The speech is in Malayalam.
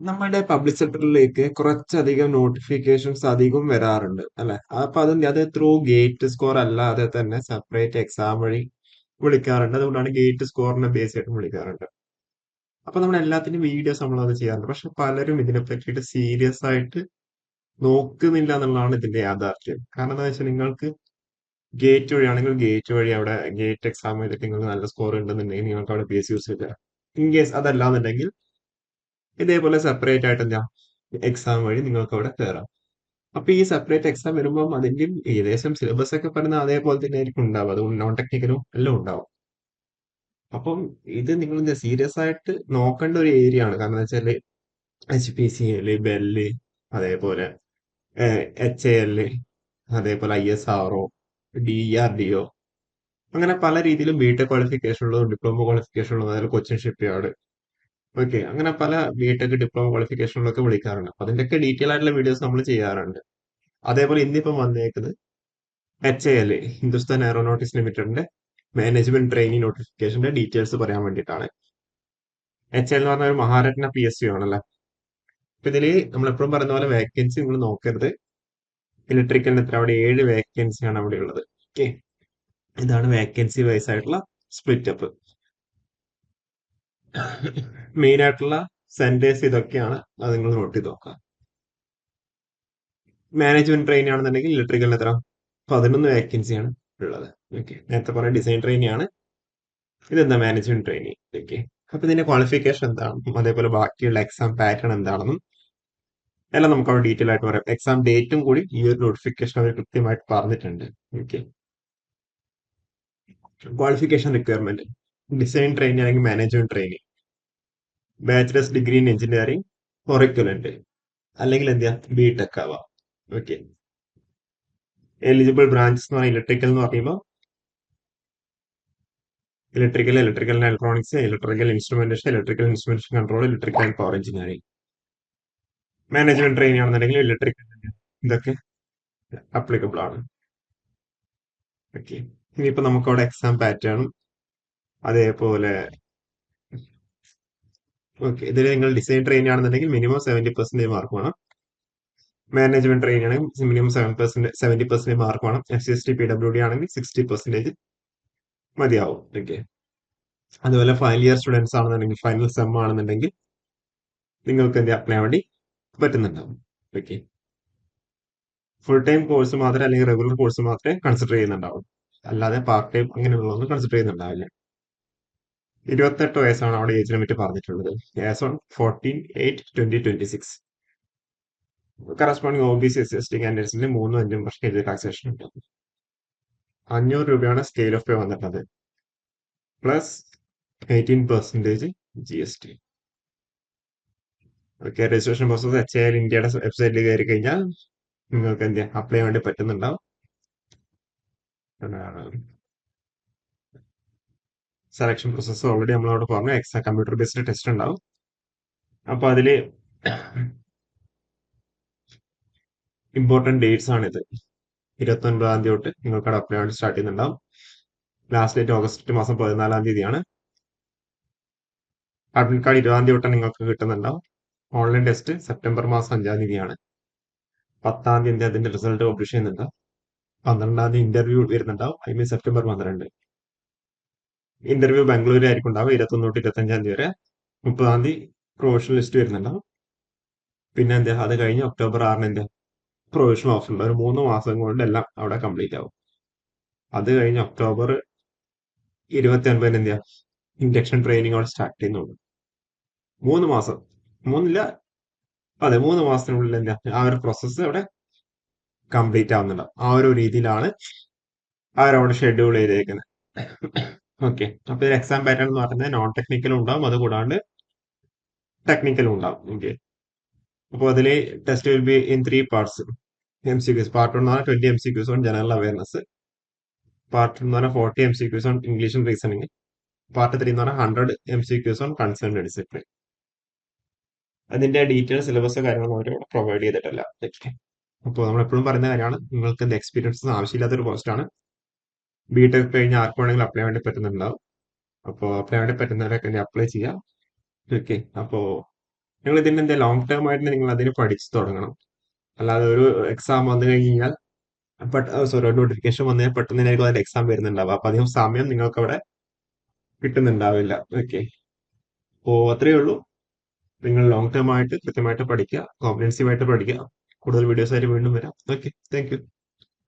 നമ്മുടെ പബ്ലിക് സെക്ടറിലേക്ക് കുറച്ചധികം നോട്ടിഫിക്കേഷൻസ് അധികം വരാറുണ്ട് അല്ലെ? അപ്പൊ അത് ത്രൂ ഗേറ്റ് സ്കോർ അല്ലാതെ തന്നെ സെപ്പറേറ്റ് എക്സാം വഴി വിളിക്കാറുണ്ട്. അതുകൊണ്ടാണ് ഗേറ്റ് സ്കോറിനെ ബേസ് ചെയ്തിട്ട് വിളിക്കാറുണ്ട്. അപ്പൊ നമ്മൾ എല്ലാത്തിനും വീഡിയോസ് നമ്മൾ അത് ചെയ്യാറുണ്ട്. പക്ഷെ പലരും ഇതിനെ പറ്റിയിട്ട് സീരിയസ് ആയിട്ട് നോക്കുന്നില്ല എന്നുള്ളതാണ് ഇതിന്റെ യാഥാർത്ഥ്യം. കാരണം എന്താ വെച്ചാൽ നിങ്ങൾക്ക് ഗേറ്റ് വഴിയാണെങ്കിൽ ഗേറ്റ് വഴി അവിടെ ഗേറ്റ് എക്സാം ചെയ്തിട്ട് നിങ്ങൾക്ക് നല്ല സ്കോർ ഉണ്ടെന്നുണ്ടെങ്കിൽ നിങ്ങൾക്ക് അവിടെ ബേസ് യൂസ് ചെയ്താൽ ഇൻ കേസ് അതല്ലാന്നുണ്ടെങ്കിൽ ഇതേപോലെ സെപ്പറേറ്റ് ആയിട്ട് എന്താ എക്സാം വഴി നിങ്ങൾക്ക് അവിടെ കയറാം. അപ്പൊ ഈ സെപ്പറേറ്റ് എക്സാം വരുമ്പോൾ അതിന്റെ ഏകദേശം സിലബസ് ഒക്കെ പറയുന്ന അതേപോലെ തന്നെ ആയിരിക്കും ഉണ്ടാവുക. അതുകൊണ്ട് നോൺ ടെക്നിക്കലും എല്ലാം ഉണ്ടാവും. അപ്പം ഇത് നിങ്ങൾ സീരിയസ് ആയിട്ട് നോക്കേണ്ട ഒരു ഏരിയ ആണ്. കാരണം എന്താ വെച്ചാല് HPCL, ബെല്ല്, അതേപോലെ HAL, അതേപോലെ ISRO, DRDO, അങ്ങനെ പല രീതിയിലും ബിടെക് ക്വാളിഫിക്കേഷൻ ഉള്ളതും ഡിപ്ലോമ ക്വാളിഫിക്കേഷൻ ഉള്ളതും അതായത് കൊച്ചിൻ ഷിപ്പ്യാർഡ്, ഓക്കെ, അങ്ങനെ പല ബിടെക് ഡിപ്ലോമ ക്വാളിഫിക്കേഷനിലൊക്കെ വിളിക്കാറുണ്ട്. അപ്പൊ അതിന്റെയൊക്കെ ഡീറ്റെയിൽ ആയിട്ടുള്ള വീഡിയോസ് നമ്മൾ ചെയ്യാറുണ്ട്. അതേപോലെ ഇന്നിപ്പം വന്നേക്കുന്നത് HAL, ഹിന്ദുസ്ഥാൻ എയറോനോട്ടിക്സ് ലിമിറ്റഡിന്റെ മാനേജ്മെന്റ് ട്രെയിനി നോട്ടിഫിക്കേഷന്റെ ഡീറ്റെയിൽസ് പറയാൻ വേണ്ടിയിട്ടാണ്. HAL എന്ന് പറഞ്ഞ ഒരു മഹാരത്ന PSU ആണല്ലോ. അപ്പൊ ഇതില് നമ്മൾ എപ്പോഴും പറയുന്ന പോലെ വേക്കൻസി നിങ്ങൾ നോക്കരുത്. ഇലക്ട്രിക്കലിന് എത്ര അവിടെ 7 വേക്കൻസിയാണ് അവിടെ ഉള്ളത്. ഓക്കെ, ഇതാണ് വേക്കൻസി വൈസ് ആയിട്ടുള്ള സ്പ്ലിറ്റ് അപ്പ്. മെയിൻ ആയിട്ടുള്ള സെന്റേഴ്സ് ഇതൊക്കെയാണ്. അത് നിങ്ങൾ നോട്ട് ചെയ്ത് നോക്കാം. മാനേജ്മെന്റ് ട്രെയിനി ആണെന്നുണ്ടെങ്കിൽ ഇലക്ട്രിക്കലിന് എത്ര 11 വേക്കൻസിയാണ് ഉള്ളത്. ഓക്കെ, നേരത്തെ പറഞ്ഞ ഡിസൈൻ ട്രെയിനി ആണ്. ഇതെന്താ മാനേജ്മെന്റ് ട്രെയിനി. ഓക്കെ, അപ്പൊ ഇതിന്റെ ക്വാളിഫിക്കേഷൻ എന്താണെന്നും അതേപോലെ ബാക്കിയുള്ള എക്സാം പാറ്റേൺ എന്താണെന്നും എല്ലാം നമുക്ക് അവിടെ ഡീറ്റെയിൽ ആയിട്ട് പറയാം. എക്സാം ഡേറ്റും കൂടി ഈ ഒരു നോട്ടിഫിക്കേഷൻ അവർ കൃത്യമായിട്ട് പറഞ്ഞിട്ടുണ്ട്. Okay, qualification requirement design trainee അല്ലെങ്കിൽ management trainee, bachelors degree in engineering or equivalent, അല്ലെങ്കിൽ എന്താ ബിടെക് ആവാം. ഓക്കെ, എലിജിബിൾ ബ്രാഞ്ചസ് എന്ന് പറഞ്ഞാൽ ഇലക്ട്രിക്കൽ എന്ന് പറയുമ്പോൾ electrical, electrical and electronics, electrical instrumentation, electrical instrumentation control, electrical and power engineering. Management trainee ആണെന്നുണ്ടെങ്കിൽ ഇലക്ട്രിക്കൽ, ഇതൊക്കെ അപ്ലിക്കബിൾ ആണ്. ഓക്കെ, ഇനിയിപ്പോ നമുക്ക് അവിടെ എക്സാം പാറ്റേണും അതേപോലെ ഓക്കെ, ഇതിൽ നിങ്ങൾ ഡിസൈൻ ട്രെയിനി ആണെന്നുണ്ടെങ്കിൽ മിനിമം 70% മാർക്ക് വേണം. മാനേജ്മെന്റ് ട്രെയിനി ആണെങ്കിൽ മിനിമം 70% മാർക്ക് വേണം. SCST PWD ആണെങ്കിൽ 60% മതിയാവും. ഓക്കെ, അതുപോലെ ഫൈനൽ ഇയർ സ്റ്റുഡൻസ് ആണെന്നുണ്ടെങ്കിൽ ഫൈനൽ സെം ആണെന്നുണ്ടെങ്കിൽ നിങ്ങൾക്ക് എന്ത് അപ്ലൈ വേണ്ടി പറ്റുന്നുണ്ടാവും. ഓക്കെ, ഫുൾ ടൈം കോഴ്സ് മാത്രമേ അല്ലെങ്കിൽ റെഗുലർ കോഴ്സ് മാത്രമേ കൺസിഡർ ചെയ്യുന്നുണ്ടാവും. അല്ലാതെ പാർട്ട് ടൈം അങ്ങനെയുള്ളതൊന്നും കൺസിഡർ ചെയ്യുന്നുണ്ടാവില്ല. 28 വയസ്സാണ് അവിടെ ഏജ് ലിമിറ്റ് പറഞ്ഞിട്ടുള്ളത്. As on 14/8/2026. Corresponding OBC SC കാൻഡിഡേറ്റ്സിന്റെ 3-5 വർഷം ഏജ് റിലാക്സേഷൻ ഉണ്ട്. 500 രൂപയാണ് സ്കെയിൽ ഓഫ് പേ വന്നിട്ടുള്ളത്. Plus 18% GST. Okay, registration process HAL ഇന്ത്യയുടെ വെബ്സൈറ്റിൽ കയറി കഴിഞ്ഞാൽ നിങ്ങൾക്ക് എന്ത് അപ്ലൈ വേണ്ടി പറ്റുന്നുണ്ടാവും. സെലക്ഷൻ പ്രോസസ് ഓൾറെഡി നമ്മളോട് പറഞ്ഞു. എക്സാം കമ്പ്യൂട്ടർ ബേസ്ഡ് ടെസ്റ്റ് ഉണ്ടാവും. അപ്പൊ അതില് ഇമ്പോർട്ടന്റ് ഡേറ്റ്സ് ആണിത്. 29 തൊട്ട് നിങ്ങൾക്ക് അപ്ലൈ വേണ്ടി സ്റ്റാർട്ട് ചെയ്യുന്നുണ്ടാവും. ലാസ്റ്റ് ഡേറ്റ് ഓഗസ്റ്റ് മാസം 14 അഡ്മിറ്റ് കാർഡ് 20 തൊട്ട് നിങ്ങൾക്ക് കിട്ടുന്നുണ്ടാവും. ഓൺലൈൻ ടെസ്റ്റ് സെപ്റ്റംബർ മാസം 5 10 അതിന്റെ റിസൾട്ട് പബ്ലിഷ് ചെയ്യുന്നുണ്ടാവും. 12 ഇന്റർവ്യൂ വരുന്നുണ്ടാവും. I mean September 12. Interview Bangalore ആയിരിക്കും ഉണ്ടാവും. 21 തൊട്ട് 25 വരെ. 30 പ്രൊഫഷണൽ ലിസ്റ്റ് വരുന്നുണ്ടാവും. പിന്നെ എന്താ അത് കഴിഞ്ഞ് ഒക്ടോബർ 6 എന്താ പ്രൊവിഷണൽ ഓഫർ ഉണ്ട്. ഒരു 3 മാസം കൊണ്ട് എല്ലാം അവിടെ കംപ്ലീറ്റ് ആവും. അത് കഴിഞ്ഞ് ഒക്ടോബർ 29 എന്താ ഇൻഡക്ഷൻ ട്രെയിനിങ് അവിടെ സ്റ്റാർട്ട് ചെയ്യുന്നുള്ളൂ. 3 മാസം, മൂന്നില്ല, അതെ 3 മാസത്തിനുള്ളിൽ എന്താ ആ ഒരു പ്രോസസ്സ് അവിടെ കംപ്ലീറ്റ് ആവുന്നുണ്ട്. ആ ഒരു രീതിയിലാണ് അവരവിടെ ഷെഡ്യൂൾ ചെയ്തേക്കുന്നത്. ഓക്കെ, അപ്പൊ എക്സാം പാറ്റേൺ എന്ന് പറയുന്നത് നോൺ ടെക്നിക്കലും ഉണ്ടാവും, അതുകൂടാണ്ട് ടെക്നിക്കലും ഉണ്ടാവും. ഓക്കെ, അപ്പോൾ അതിൽ test will be in 3 parts. MCQs part 1 എന്ന് പറഞ്ഞാൽ 20 MCQs on general awareness. Part 2 എന്ന് പറഞ്ഞാൽ 40 MCQs on English reasoning. Part 3 എന്ന് പറഞ്ഞാൽ 100 MCQs ഓൺ കൺസേൺഡ് ഡിസിപ്ലിൻ. അതിന്റെ ഡീറ്റെയിൽ സിലബസ് കാര്യങ്ങളും അവർ പ്രൊവൈഡ് ചെയ്തിട്ടില്ല. അപ്പോൾ നമ്മൾ എപ്പോഴും പറയുന്ന കാര്യമാണ്, നിങ്ങൾക്ക് എന്ത് എക്സ്പീരിയൻസ് ആവശ്യമില്ലാത്തൊരു പോസ്റ്റ് ആണ്. ബിടെക് കഴിഞ്ഞ് ആർക്ക് വേണമെങ്കിലും അപ്ലൈ വേണ്ടി പറ്റുന്നുണ്ടാവും. അപ്പോൾ അപ്ലൈ വേണ്ടി പറ്റുന്നവരൊക്കെ അപ്ലൈ ചെയ്യാം. ഓക്കെ, അപ്പോൾ നിങ്ങൾ ഇതിന്റെ എന്താ ലോങ് ടേം ആയിട്ട് നിങ്ങൾ അതിന് പഠിച്ചു തുടങ്ങണം. അല്ലാതെ ഒരു എക്സാം വന്നു കഴിഞ്ഞാൽ സോറി, ഒരു നോട്ടിഫിക്കേഷൻ വന്നു കഴിഞ്ഞാൽ പെട്ടെന്ന് തന്നെ അതിന്റെ എക്സാം വരുന്നുണ്ടാവും. അപ്പൊ അധികം സമയം നിങ്ങൾക്ക് അവിടെ കിട്ടുന്നുണ്ടാവില്ല. ഓക്കെ, അപ്പോ അത്രയേ ഉള്ളൂ. നിങ്ങൾ ലോങ് ടേം ആയിട്ട് കൃത്യമായിട്ട് പഠിക്കുക, കോംപ്രിഹെൻസീവ് ആയിട്ട് പഠിക്കുക. കൂടുതൽ വീഡിയോസ് ആയിട്ട് വീണ്ടും വരാം. Okay, thank you.